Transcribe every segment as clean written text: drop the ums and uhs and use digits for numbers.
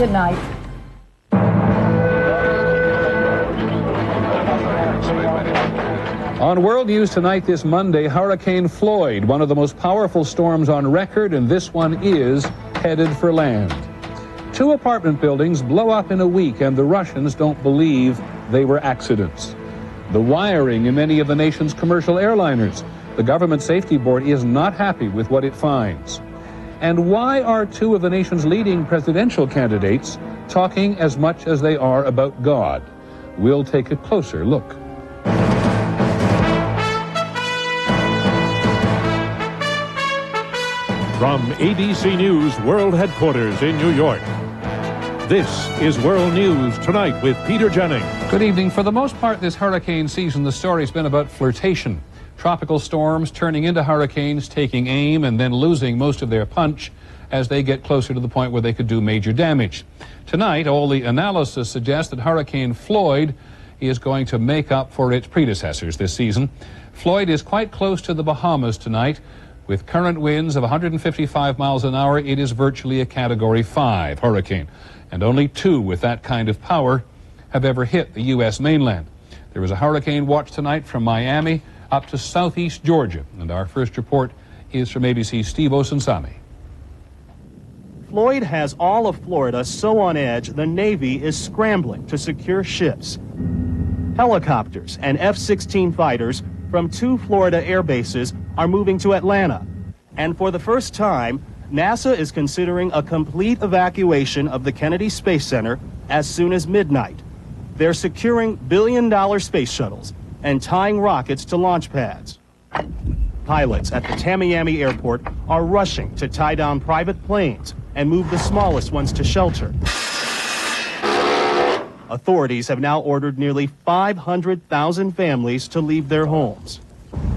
Good night. On World News Tonight this Monday, Hurricane Floyd, one of the most powerful storms on record, and this one is headed for land. 2 apartment buildings blow up in a week, and the Russians don't believe they were accidents. The wiring in many of the nation's commercial airliners. The Government Safety Board is not happy with what it finds. And why are 2 of the nation's leading presidential candidates talking as much as they are about God? We'll take a closer look. From ABC News World Headquarters in New York, this is World News Tonight with Peter Jennings. Good evening. For the most part this hurricane season, the story's been about flirtation. Tropical storms turning into hurricanes, taking aim, and then losing most of their punch as they get closer to the point where they could do major damage. Tonight, all the analysis suggests that Hurricane Floyd is going to make up for its predecessors this season. Floyd is quite close to the Bahamas tonight. With current winds of 155 miles an hour, it is virtually a Category 5 hurricane. And only 2 with that kind of power have ever hit the U.S. mainland. There was a hurricane watch tonight from Miami up to southeast Georgia. And our first report is from ABC's Steve Osunsami. Floyd has all of Florida so on edge, the Navy is scrambling to secure ships. Helicopters and F-16 fighters from 2 Florida air bases are moving to Atlanta. And for the first time, NASA is considering a complete evacuation of the Kennedy Space Center as soon as midnight. They're securing billion-dollar space shuttles and tying rockets to launch pads. Pilots at the Tamiami Airport are rushing to tie down private planes and move the smallest ones to shelter. Authorities have now ordered nearly 500,000 families to leave their homes.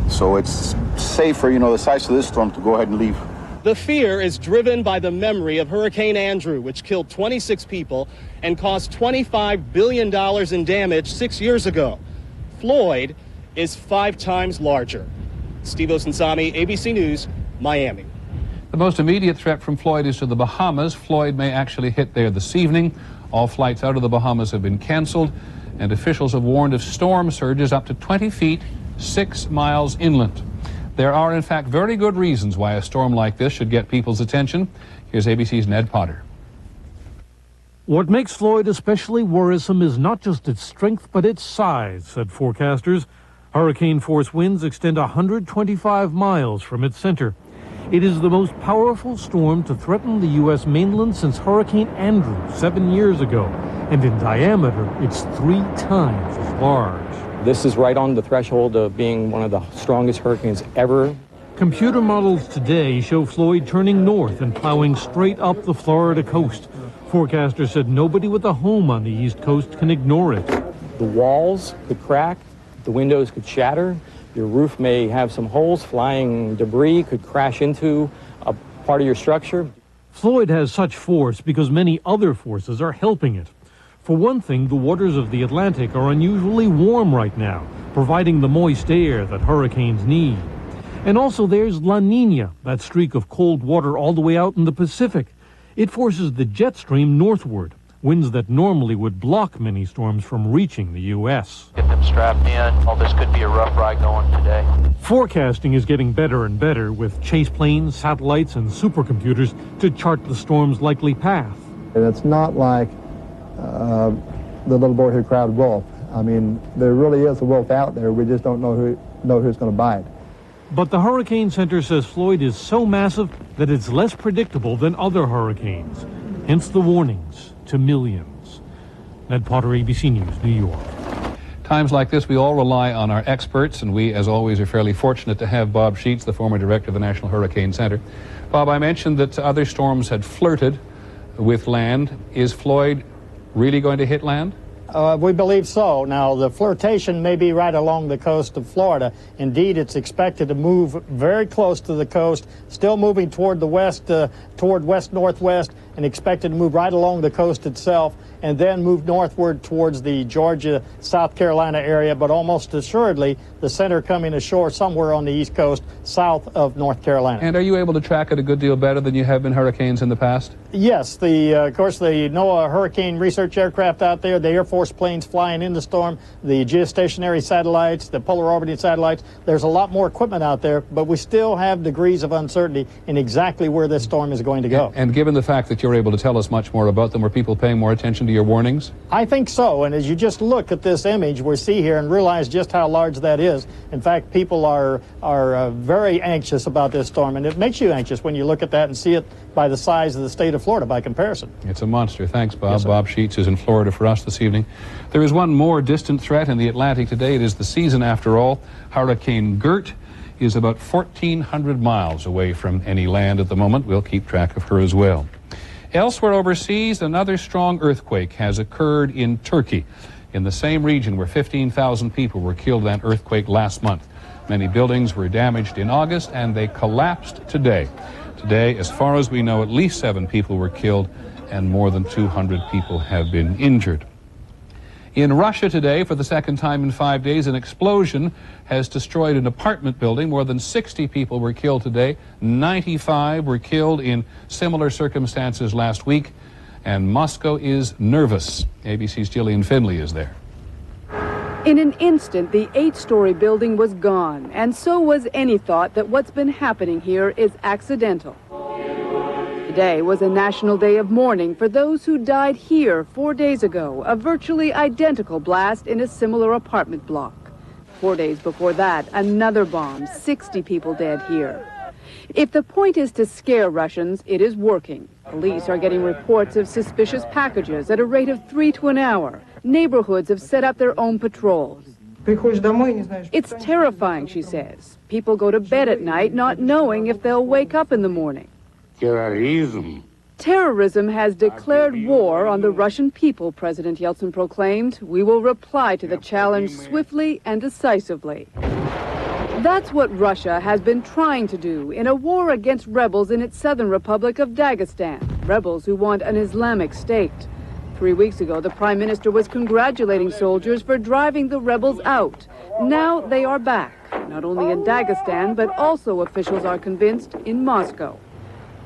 So it's safer, the size of this storm, to go ahead and leave. The fear is driven by the memory of Hurricane Andrew, which killed 26 people and caused $25 billion in damage 6 years ago. Floyd is 5 times larger. Steve Osunsami, ABC News, Miami. The most immediate threat from Floyd is to the Bahamas. Floyd may actually hit there this evening. All flights out of the Bahamas have been canceled, and officials have warned of storm surges up to 20 feet, 6 miles inland. There are, in fact, very good reasons why a storm like this should get people's attention. Here's ABC's Ned Potter. What makes Floyd especially worrisome is not just its strength, but its size, said forecasters. Hurricane-force winds extend 125 miles from its center. It is the most powerful storm to threaten the U.S. mainland since Hurricane Andrew 7 years ago. And in diameter, it's 3 times as large. This is right on the threshold of being one of the strongest hurricanes ever. Computer models today show Floyd turning north and plowing straight up the Florida coast. Forecasters said nobody with a home on the East Coast can ignore it. The walls could crack, the windows could shatter, your roof may have some holes, flying debris could crash into a part of your structure. Floyd has such force because many other forces are helping it. For one thing, the waters of the Atlantic are unusually warm right now, providing the moist air that hurricanes need. And also there's La Nina, that streak of cold water all the way out in the Pacific. It forces the jet stream northward, winds that normally would block many storms from reaching the U.S. Get them strapped in. Oh, this could be a rough ride going today. Forecasting is getting better and better with chase planes, satellites, and supercomputers to chart the storm's likely path. And it's not like the little boy who cried wolf. I mean, there really is a wolf out there. We just don't know who's going to bite. But the Hurricane Center says Floyd is so massive that it's less predictable than other hurricanes. Hence the warnings to millions. Ned Potter, ABC News, New York. Times like this, we all rely on our experts, and we, as always, are fairly fortunate to have Bob Sheets, the former director of the National Hurricane Center. Bob, I mentioned that other storms had flirted with land. Is Floyd really going to hit land? We believe so. Now, the flirtation may be right along the coast of Florida. Indeed, it's expected to move very close to the coast, still moving toward the west, toward west-northwest, and expected to move right along the coast itself, and then move northward towards the Georgia, South Carolina area, but almost assuredly the center coming ashore somewhere on the east coast, south of North Carolina. And are you able to track it a good deal better than you have been hurricanes in the past? Yes, of course, the NOAA hurricane research aircraft out there, the Air Force planes flying in the storm, the geostationary satellites, the polar orbiting satellites. There's a lot more equipment out there, but we still have degrees of uncertainty in exactly where this storm is going to go. And given the fact that you're able to tell us much more about them, are people paying more attention to your warnings? I think so, and as you just look at this image we see here and realize just how large that is, in fact, people are very anxious about this storm, and it makes you anxious when you look at that and see it by the size of the state of Florida by comparison. It's a monster. Thanks, Bob. Yes, Bob Sheets is in Florida for us this evening. There is one more distant threat in the Atlantic today. It is the season after all. Hurricane Gert is about 1,400 miles away from any land at the moment. We'll keep track of her as well. Elsewhere overseas, another strong earthquake has occurred in Turkey, in the same region where 15,000 people were killed in that earthquake last month. Many buildings were damaged in August, and they collapsed today. Today, as far as we know, at least 7 people were killed and more than 200 people have been injured. In Russia today, for the second time in 5 days, an explosion has destroyed an apartment building. More than 60 people were killed today. 95 were killed in similar circumstances last week. And Moscow is nervous. ABC's Gillian Finley is there. In an instant, the 8-story building was gone, and so was any thought that what's been happening here is accidental. Today was a national day of mourning for those who died here 4 days ago, a virtually identical blast in a similar apartment block. 4 days before that, another bomb, 60 people dead here. If the point is to scare Russians, it is working. Police are getting reports of suspicious packages at a rate of 3 to an hour. Neighborhoods have set up their own patrols. It's terrifying, she says. People go to bed at night not knowing if they'll wake up in the morning. Terrorism has declared war on the Russian people, President Yeltsin proclaimed. We will reply to the challenge swiftly and decisively. That's what Russia has been trying to do in a war against rebels in its southern republic of Dagestan, rebels who want an Islamic state. 3 weeks ago, the Prime Minister was congratulating soldiers for driving the rebels out. Now they are back, not only in Dagestan, but also officials are convinced in Moscow.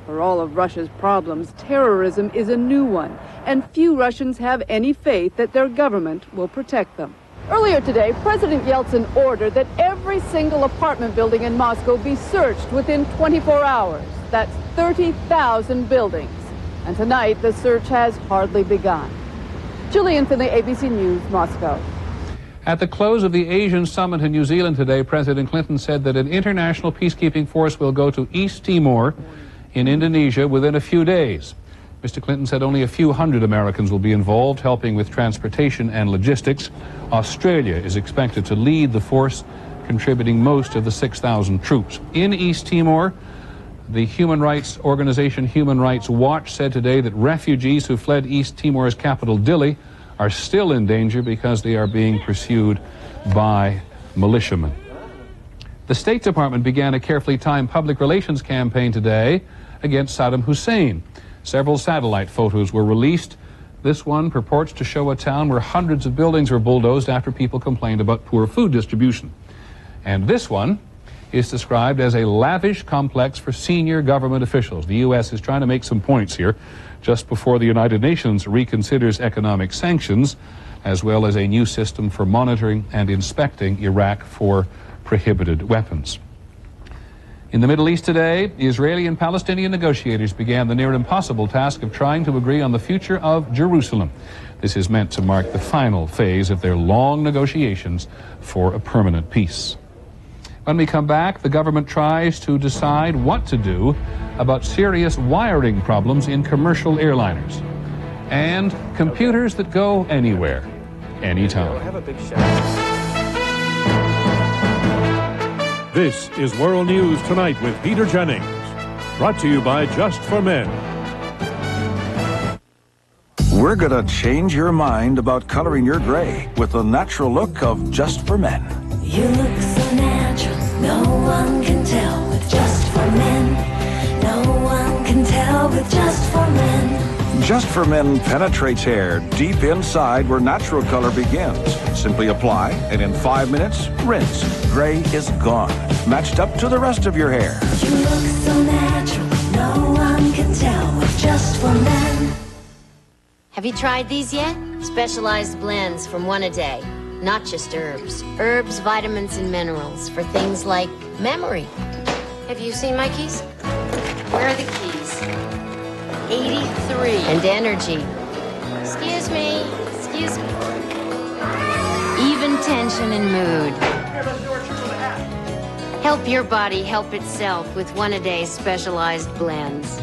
For all of Russia's problems, terrorism is a new one, and few Russians have any faith that their government will protect them. Earlier today, President Yeltsin ordered that every single apartment building in Moscow be searched within 24 hours. That's 30,000 buildings. And tonight, the search has hardly begun. Gillian Finley, ABC News, Moscow. At the close of the Asian summit in New Zealand today, President Clinton said that an international peacekeeping force will go to East Timor in Indonesia within a few days. Mr. Clinton said only a few hundred Americans will be involved, helping with transportation and logistics. Australia is expected to lead the force, contributing most of the 6,000 troops. In East Timor, the human rights organization Human Rights Watch said today that refugees who fled East Timor's capital, Dili, are still in danger because they are being pursued by militiamen. The State Department began a carefully timed public relations campaign today against Saddam Hussein. Several satellite photos were released. This one purports to show a town where hundreds of buildings were bulldozed after people complained about poor food distribution. And this one is described as a lavish complex for senior government officials. The U.S. is trying to make some points here just before the United Nations reconsiders economic sanctions, as well as a new system for monitoring and inspecting Iraq for prohibited weapons. In the Middle East today, Israeli and Palestinian negotiators began the near impossible task of trying to agree on the future of Jerusalem. This is meant to mark the final phase of their long negotiations for a permanent peace. When we come back, the government tries to decide what to do about serious wiring problems in commercial airliners and computers that go anywhere, anytime. This is World News Tonight with Peter Jennings, brought to you by Just for Men. We're gonna change your mind about coloring your gray with the natural look of Just for Men. You look so natural, no one can tell with Just for Men. No one can tell with Just for Men. Just for Men penetrates hair deep inside where natural color begins. Simply apply, and in 5 minutes, rinse. Gray is gone, matched up to the rest of your hair. You look so natural, no one can tell with just for men. Have you tried these yet? Specialized blends from one a day. Not just herbs. Herbs, vitamins, and minerals for things like memory. Have you seen my keys? Where are the keys? 83. And energy. Excuse me. Excuse me. Even tension and mood. Help your body help itself with one a day specialized blends.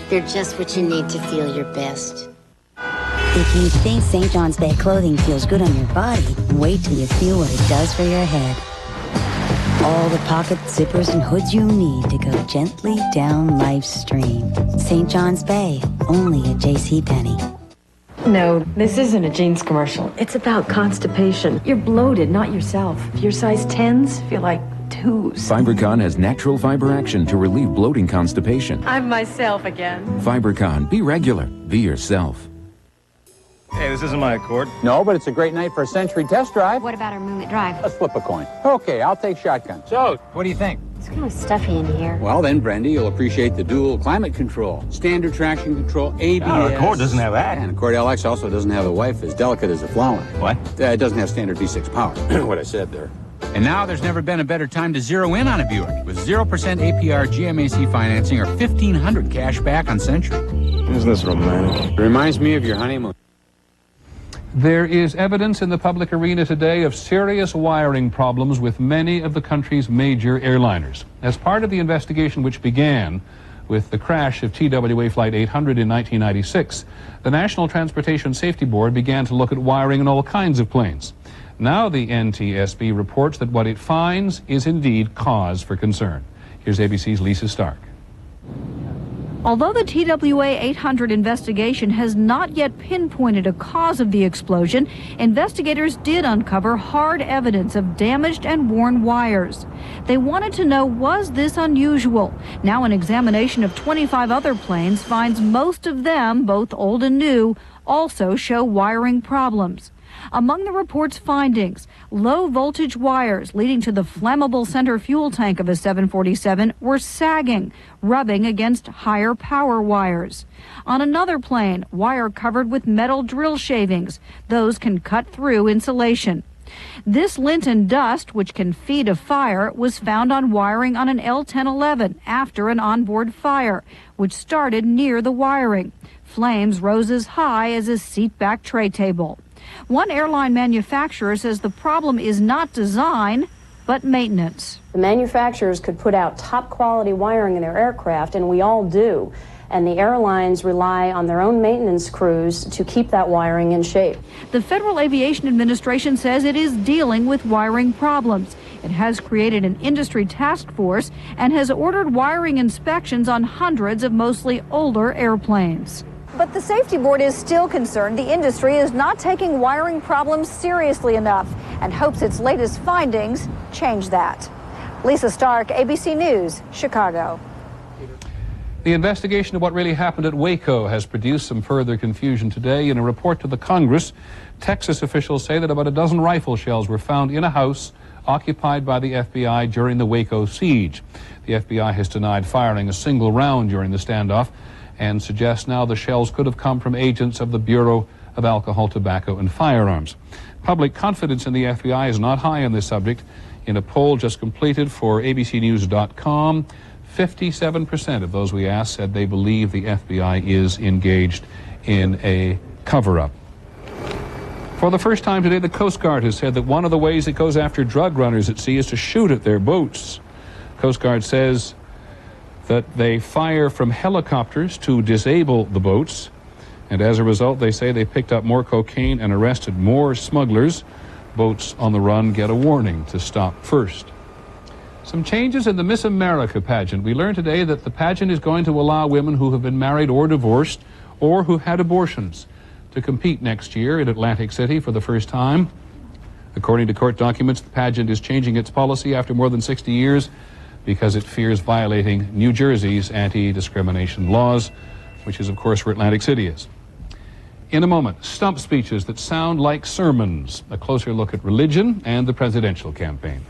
They're just what you need to feel your best. If you think St. John's Bay clothing feels good on your body, wait till you feel what it does for your head. All the pockets, zippers, and hoods you need to go gently down life's stream. St. John's Bay, only at JCPenney. No, this isn't a jeans commercial. It's about constipation. You're bloated, not yourself. Your size 10s feel like 2s. FiberCon has natural fiber action to relieve bloating constipation. I'm myself again. FiberCon, be regular, be yourself. Hey, this isn't my Accord. No, but it's a great night for a Century test drive. What about our Moonlit Drive? Let's flip a coin. Okay, I'll take shotgun. So, what do you think? It's kind of stuffy in here. Well then, Brendy, you'll appreciate the dual climate control, standard traction control, ABS. Our Accord doesn't have that. And Accord LX also doesn't have a wife as delicate as a flower. What? It doesn't have standard V6 power. What I said there. And now there's never been a better time to zero in on a Buick with 0% APR GMAC financing or $1,500 cash back on Century. Isn't this romantic? It reminds me of your honeymoon. There is evidence in the public arena today of serious wiring problems with many of the country's major airliners. As part of the investigation which began with the crash of TWA Flight 800 in 1996, the National Transportation Safety Board began to look at wiring in all kinds of planes. Now the NTSB reports that what it finds is indeed cause for concern. Here's ABC's Lisa Stark. Although the TWA 800 investigation has not yet pinpointed a cause of the explosion, investigators did uncover hard evidence of damaged and worn wires. They wanted to know, was this unusual? Now an examination of 25 other planes finds most of them, both old and new, also show wiring problems. Among the report's findings, low voltage wires leading to the flammable center fuel tank of a 747 were sagging, rubbing against higher power wires. On another plane, wire covered with metal drill shavings. Those can cut through insulation. This lint and dust, which can feed a fire, was found on wiring on an L-1011 after an onboard fire, which started near the wiring. Flames rose as high as a seatback tray table. One airline manufacturer says the problem is not design, but maintenance. The manufacturers could put out top quality wiring in their aircraft, and we all do. And the airlines rely on their own maintenance crews to keep that wiring in shape. The Federal Aviation Administration says it is dealing with wiring problems. It has created an industry task force and has ordered wiring inspections on hundreds of mostly older airplanes. But the safety board is still concerned the industry is not taking wiring problems seriously enough and hopes its latest findings change that. Lisa Stark, ABC News, Chicago. The investigation of what really happened at Waco has produced some further confusion today. In a report to the Congress, Texas officials say that about a dozen rifle shells were found in a house occupied by the FBI during the Waco siege. The FBI has denied firing a single round during the standoff and suggests now the shells could have come from agents of the Bureau of Alcohol, Tobacco, and Firearms. Public confidence in the FBI is not high on this subject. In a poll just completed for abcnews.com, 57% of those we asked said they believe the FBI is engaged in a cover-up. For the first time today, the Coast Guard has said that one of the ways it goes after drug runners at sea is to shoot at their boats. Coast Guard says that they fire from helicopters to disable the boats, and as a result they say they picked up more cocaine and arrested more smugglers. Boats on the run get a warning to stop first. Some changes in the Miss America pageant. We learned today that the pageant is going to allow women who have been married or divorced or who had abortions to compete next year in Atlantic City for the first time. According to court documents, the pageant is changing its policy after more than 60 years because it fears violating New Jersey's anti-discrimination laws, which is, of course, where Atlantic City is. In a moment, stump speeches that sound like sermons, a closer look at religion and the presidential campaign.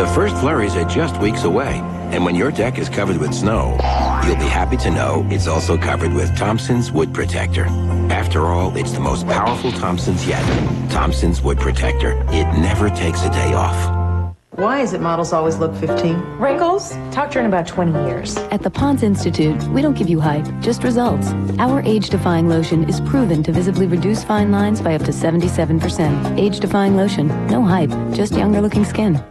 The first flurries are just weeks away, and when your deck is covered with snow, you'll be happy to know it's also covered with Thompson's Wood Protector. After all, it's the most powerful Thompson's yet. Thompson's Wood Protector. It never takes a day off. Why is it models always look 15? Wrinkles? Talk to her in about 20 years. At the Ponds Institute, we don't give you hype, just results. Our age-defying lotion is proven to visibly reduce fine lines by up to 77%. Age-defying lotion, no hype, just younger-looking skin.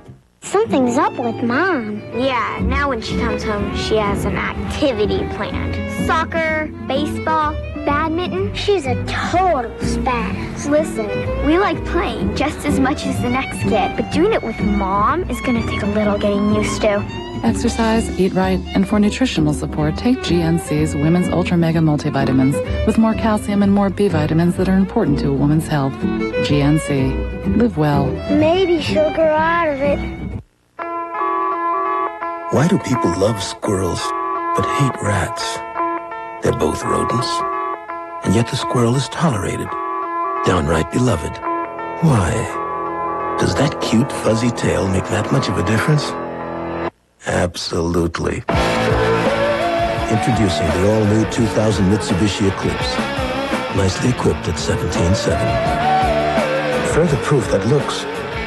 Something's up with Mom. Yeah, now when she comes home, she has an activity planned. Soccer, baseball, badminton. She's a total spaz. Listen, we like playing just as much as the next kid, but doing it with Mom is gonna take a little getting used to. Exercise, eat right, and for nutritional support, take GNC's Women's Ultra Mega Multivitamins with more calcium and more B vitamins that are important to a woman's health. GNC. Live well. Maybe she'll grow out of it. Why do people love squirrels but hate rats? They're both rodents, and yet the squirrel is tolerated, downright beloved. Why? Does that cute fuzzy tail make that much of a difference? Absolutely. Introducing the all-new 2000 Mitsubishi Eclipse, nicely equipped at 17.7. Further proof that looks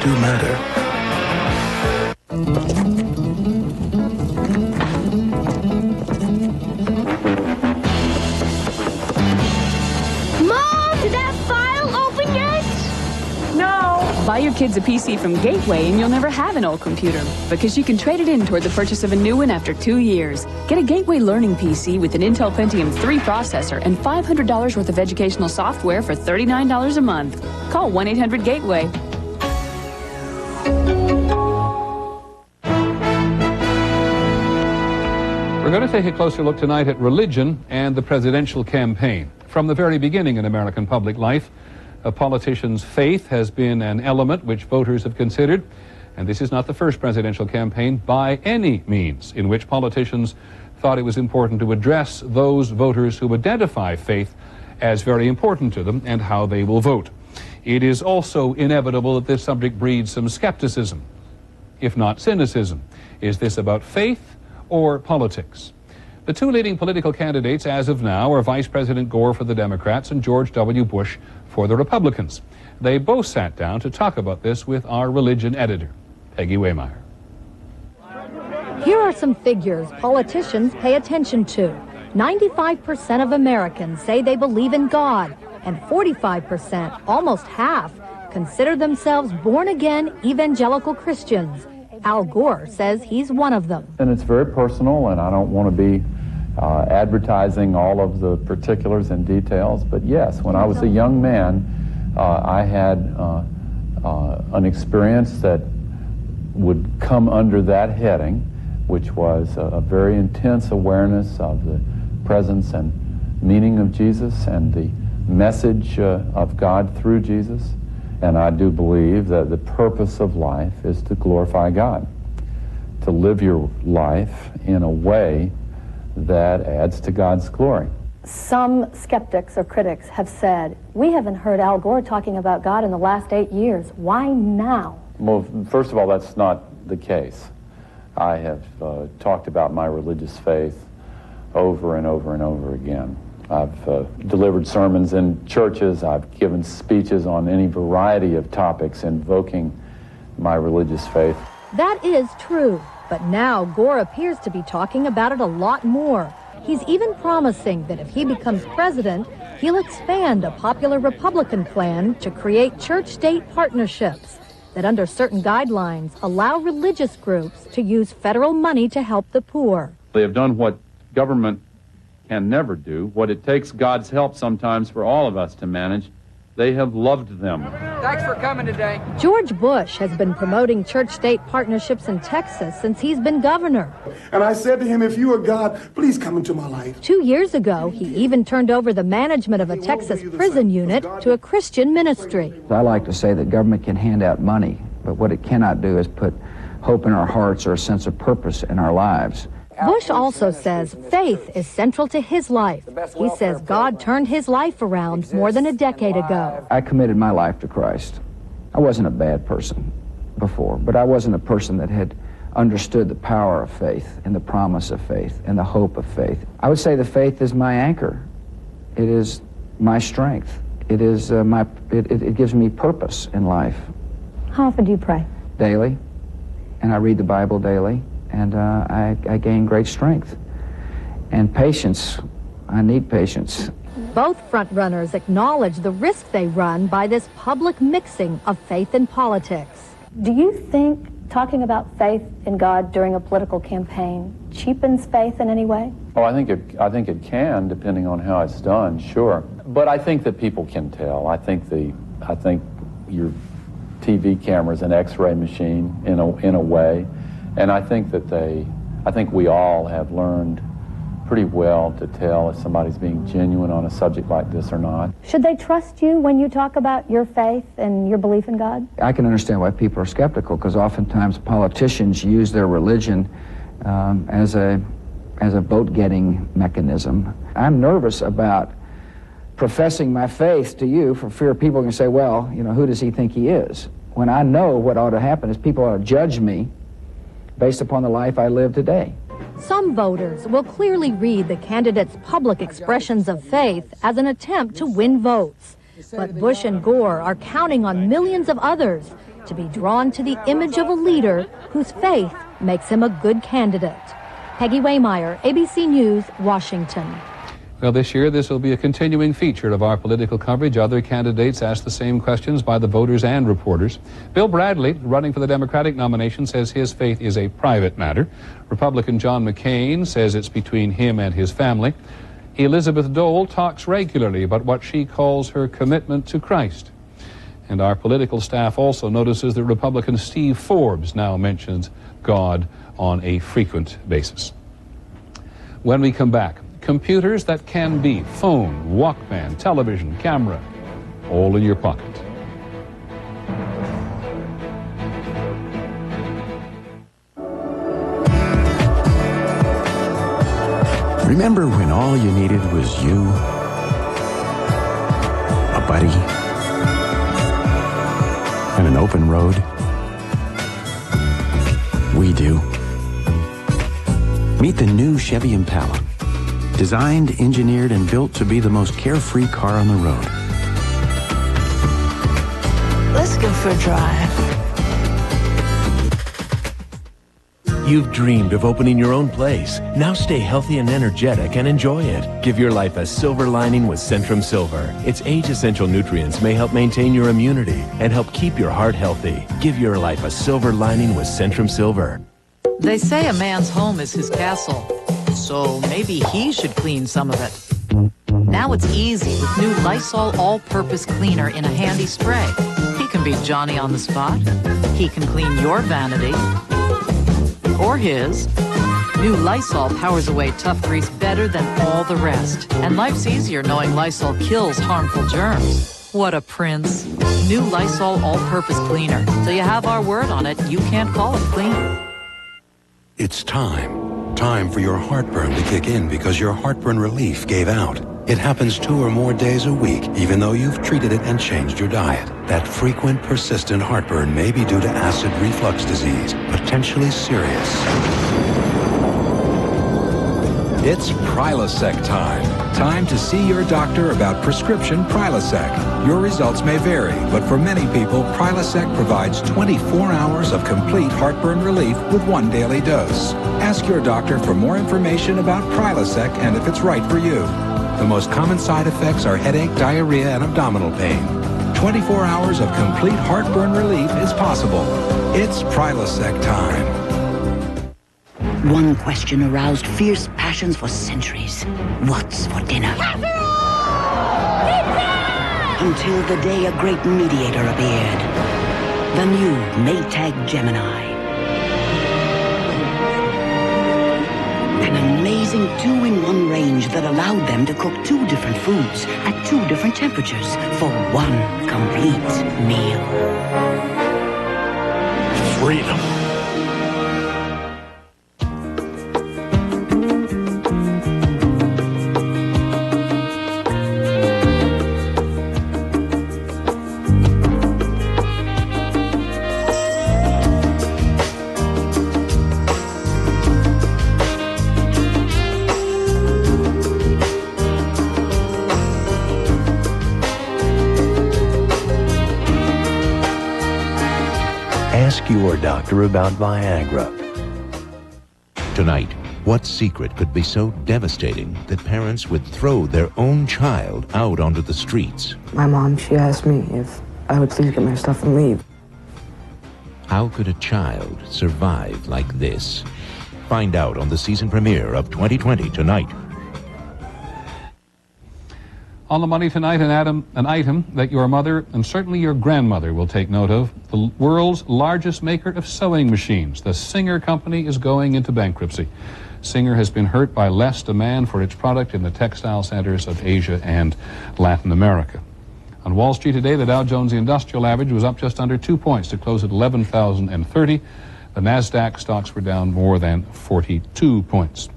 do matter. Buy your kids a PC from Gateway and you'll never have an old computer because you can trade it in toward the purchase of a new one after 2 years. Get a Gateway Learning PC with an Intel Pentium 3 processor and $500 worth of educational software for $39 a month. Call 1-800-GATEWAY. We're going to take a closer look tonight at religion and the presidential campaign. From the very beginning in American public life, a politician's faith has been an element which voters have considered, and this is not the first presidential campaign by any means in which politicians thought it was important to address those voters who identify faith as very important to them and how they will vote. It is also inevitable that this subject breeds some skepticism, if not cynicism. Is this about faith or politics? The two leading political candidates as of now are Vice President Gore for the Democrats and George W. Bush for the Republicans. They both sat down to talk about this with our religion editor, Peggy Waymeyer. Here are some figures politicians pay attention to. 95% of Americans say they believe in God, and 45%, almost half, consider themselves born-again evangelical Christians. Al Gore says he's one of them. And it's very personal, and I don't want to be advertising all of the particulars and details, but yes, when I was a young man, I had an experience that would come under that heading, which was a very intense awareness of the presence and meaning of Jesus and the message of God through Jesus. And I do believe that the purpose of life is to glorify God, to live your life in a way that adds to God's glory. Some skeptics or critics have said, we haven't heard Al Gore talking about God in the last 8 years. Why now? Well, first of all, that's not the case. I have talked about my religious faith over and over and over again. I've delivered sermons in churches. I've given speeches on any variety of topics invoking my religious faith. That is true, but now Gore appears to be talking about it a lot more. He's even promising that if he becomes president, he'll expand a popular Republican plan to create church-state partnerships that under certain guidelines allow religious groups to use federal money to help the poor. They have done what government can never do, what it takes God's help sometimes for all of us to manage. They have loved them. Thanks for coming today. George Bush has been promoting church-state partnerships in Texas since he's been governor. And I said to him, if you are God, please come into my life. 2 years ago, he even turned over the management of a Texas prison unit to a Christian ministry. I like to say that government can hand out money, but what it cannot do is put hope in our hearts or a sense of purpose in our lives. Bush also says faith is central to his life. He says God turned his life around more than a decade ago. I committed my life to Christ. I wasn't a bad person before, but I wasn't a person that had understood the power of faith and the promise of faith and the hope of faith. I would say the faith is my anchor. It is my strength. It is it gives me purpose in life. How often do you pray? Daily, and I read the Bible daily, and I gain great strength. And patience. I need patience. Both frontrunners acknowledge the risk they run by this public mixing of faith and politics. Do you think talking about faith in God during a political campaign cheapens faith in any way? Oh, I think it can, depending on how it's done, sure. But I think that people can tell. I think your TV camera is an X-ray machine in a way, and I think we all have learned pretty well to tell if somebody's being genuine on a subject like this or not. Should they trust you when you talk about your faith and your belief in God? I can understand why people are skeptical, because oftentimes politicians use their religion as a vote-getting mechanism. I'm nervous about professing my faith to you for fear people can say, well, you know, who does he think he is? When I know what ought to happen is people ought to judge me based upon the life I live today. Some voters will clearly read the candidates' public expressions of faith as an attempt to win votes. But Bush and Gore are counting on millions of others to be drawn to the image of a leader whose faith makes him a good candidate. Peggy Waymeyer, ABC News, Washington. Well, this year, this will be a continuing feature of our political coverage. Other candidates ask the same questions by the voters and reporters. Bill Bradley, running for the Democratic nomination, says his faith is a private matter. Republican John McCain says it's between him and his family. Elizabeth Dole talks regularly about what she calls her commitment to Christ. And our political staff also notices that Republican Steve Forbes now mentions God on a frequent basis. When we come back, computers that can be phone, Walkman, television, camera, all in your pocket. Remember when all you needed was you? A buddy? And an open road? We do. Meet the new Chevy Impala. Designed, engineered, and built to be the most carefree car on the road. Let's go for a drive. You've dreamed of opening your own place. Now stay healthy and energetic and enjoy it. Give your life a silver lining with Centrum Silver. Its age-essential nutrients may help maintain your immunity and help keep your heart healthy. Give your life a silver lining with Centrum Silver. They say a man's home is his castle. So maybe he should clean some of it. Now it's easy with new Lysol all-purpose cleaner in a handy spray. He can be Johnny on the spot. He can clean your vanity. Or his. New Lysol powers away tough grease better than all the rest. And life's easier knowing Lysol kills harmful germs. What a prince. New Lysol all-purpose cleaner. So you have our word on it, you can't call it clean. It's time. Time for your heartburn to kick in because your heartburn relief gave out. It happens 2 or more days a week, even though you've treated it and changed your diet. That frequent, persistent heartburn may be due to acid reflux disease, potentially serious. It's Prilosec time. Time to see your doctor about prescription Prilosec. Your results may vary, but for many people, Prilosec provides 24 hours of complete heartburn relief with 1 daily dose. Ask your doctor for more information about Prilosec and if it's right for you. The most common side effects are headache, diarrhea, and abdominal pain. 24 hours of complete heartburn relief is possible. It's Prilosec time. One question aroused fierce passions for centuries. What's for dinner? Until the day a great mediator appeared. The new Maytag Gemini. An amazing 2-in-1 range that allowed them to cook 2 different foods at 2 different temperatures for 1 complete meal. Freedom. Ask your doctor about Viagra. Tonight, what secret could be so devastating that parents would throw their own child out onto the streets? My mom, she asked me if I would please get my stuff and leave. How could a child survive like this? Find out on the season premiere of 2020 tonight. On the money tonight, an item that your mother and certainly your grandmother will take note of. The world's largest maker of sewing machines, the Singer Company, is going into bankruptcy. Singer has been hurt by less demand for its product in the textile centers of Asia and Latin America. On Wall Street today, the Dow Jones Industrial Average was up just under 2 points to close at 11,030. The NASDAQ stocks were down more than 42 points.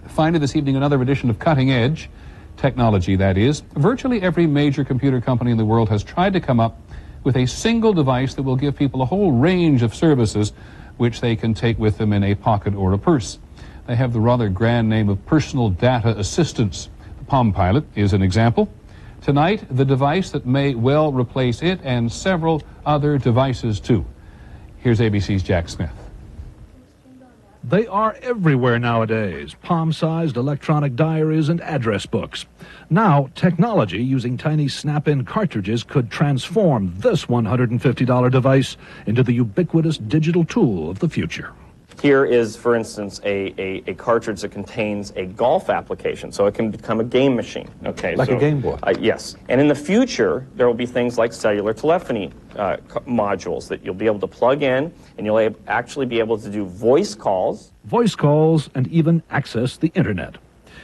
Finally, this evening, another edition of Cutting Edge Technology, that is. Virtually every major computer company in the world has tried to come up with a single device that will give people a whole range of services which they can take with them in a pocket or a purse. They have the rather grand name of personal data assistants. The Palm Pilot is an example. Tonight, the device that may well replace it and several other devices too. Here's ABC's Jack Smith. They are everywhere nowadays, palm-sized electronic diaries and address books. Now, technology using tiny snap-in cartridges could transform this $150 device into the ubiquitous digital tool of the future. Here is, for instance, a cartridge that contains a golf application, so it can become a game machine. Okay, Like a Game Boy? Yes. And in the future, there will be things like cellular telephony modules that you'll be able to plug in, and you'll actually be able to do voice calls. Voice calls and even access the internet.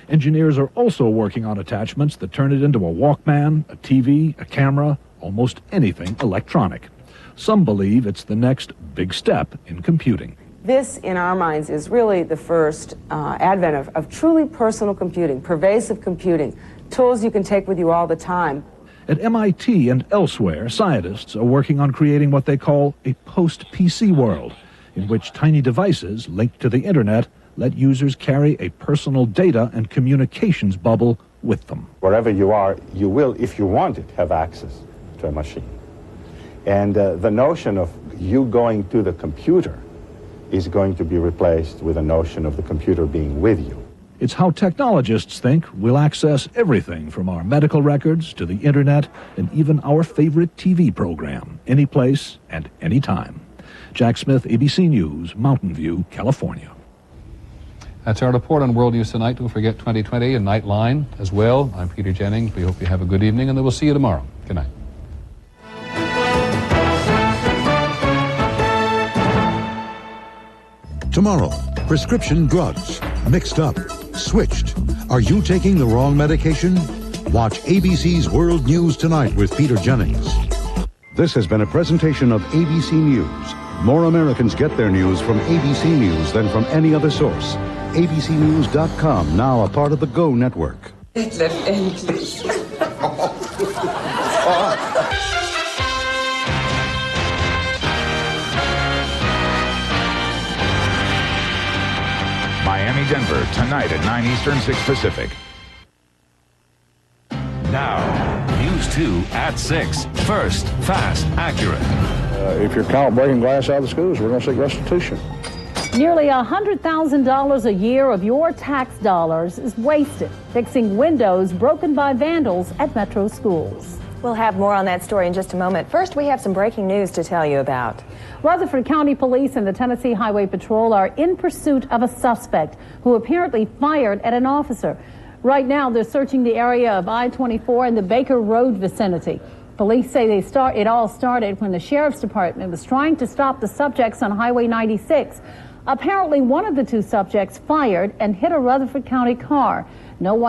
Engineers are also working on attachments that turn it into a Walkman, a TV, a camera, almost anything electronic. Some believe it's the next big step in computing. This, in our minds, is really the first advent of truly personal computing, pervasive computing, tools you can take with you all the time. At MIT and elsewhere, scientists are working on creating what they call a post-PC world, in which tiny devices linked to the internet let users carry a personal data and communications bubble with them. Wherever you are, you will, if you want it, have access to a machine. And the notion of you going to the computer is going to be replaced with a notion of the computer being with you. It's how technologists think we'll access everything from our medical records to the internet and even our favorite TV program, any place and any time. Jack Smith, ABC News, Mountain View, California. That's our report on World News Tonight. Don't forget 2020 and Nightline as well. I'm Peter Jennings. We hope you have a good evening, and then we'll see you tomorrow. Good night. Tomorrow, prescription drugs, mixed up, switched. Are you taking the wrong medication? Watch ABC's World News Tonight with Peter Jennings. This has been a presentation of ABC News. More Americans get their news from ABC News than from any other source. ABCnews.com, now a part of the Go Network. Letztendlich. Miami, Denver, tonight at 9 Eastern, 6 Pacific. Now, News 2 at 6. First, fast, accurate. If you're caught breaking glass out of the schools, we're going to seek restitution. Nearly $100,000 a year of your tax dollars is wasted fixing windows broken by vandals at Metro schools. We'll have more on that story in just a moment. First, we have some breaking news to tell you about. Rutherford County Police and the Tennessee Highway Patrol are in pursuit of a suspect who apparently fired at an officer. Right now, they're searching the area of I-24 and the Baker Road vicinity. Police say it all started when the Sheriff's Department was trying to stop the subjects on Highway 96. Apparently, one of the two subjects fired and hit a Rutherford County car. No one